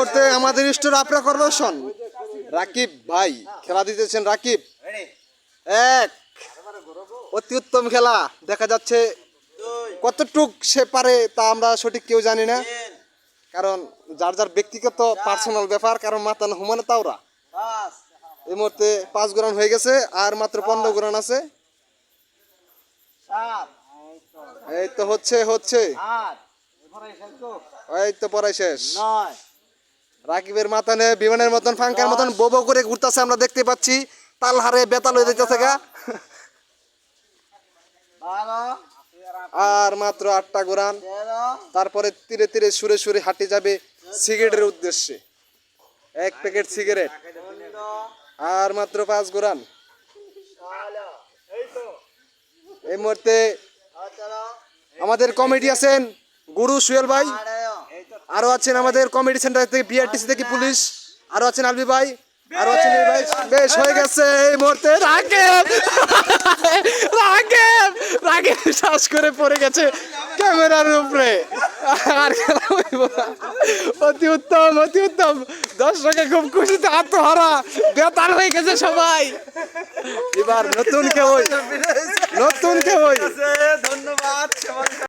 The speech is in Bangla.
মুহূর্তে আমাদের স্টোর আপনার কর্মশন রাকিব ভাই খেলা দিতেছেন। রাকিব এক, অতি উত্তম খেলা। দেখা যাচ্ছে কতটুক সে পারে তা আমরা সঠিক কেউ জানি না, কারণ যার যার ব্যক্তিগত পার্সোনাল ব্যাপার, কারণ মাথা না হুমানে তাওরা। এই মুহূর্তে 5 গ্রাউন্ড হয়ে গেছে, আর মাত্র 15 গ্রাউন্ড আছে। এই তো হচ্ছে এই তো পড়াই শেষ। রাকিবের মাথা নিয়ে বিমানের মতন ফাঙ্কার মতন বো করে ঘুরতেছে, আমরা দেখতে পাচ্ছি। তাল হারে বেতাল হয়ে যেতেছে গা। আর মাত্র 8টা গোরান, তারপরে তীরে তীরে সুরে সুরে হাঁটে যাবে সিগারেটের উদ্দেশ্যে। 1 প্যাকেট সিগারেট। আর মাত্র 5 গোরান। এই মুহূর্তে আমাদের কমিটি আছেন গুরু সুয়েল ভাই, আরো আছেন আমাদের কমিটি সেন্টার থেকে বিআরটিসি থেকে পুলিশ, আরো আছেন আলবি ভাই, আরো আছেন এই ভাই। বেশ হয়ে গেছে। এই মুহূর্তে রাকিব শ্বাস করে পড়ে গেছে ক্যামেরার উপরে। আর খেলা হইব না। অতি উত্তম। দর্শকে খুব খুশিতে আত্মহারা, বেতাল হয়ে গেছে সবাই। এবার নতুন কেউ ধন্যবাদ।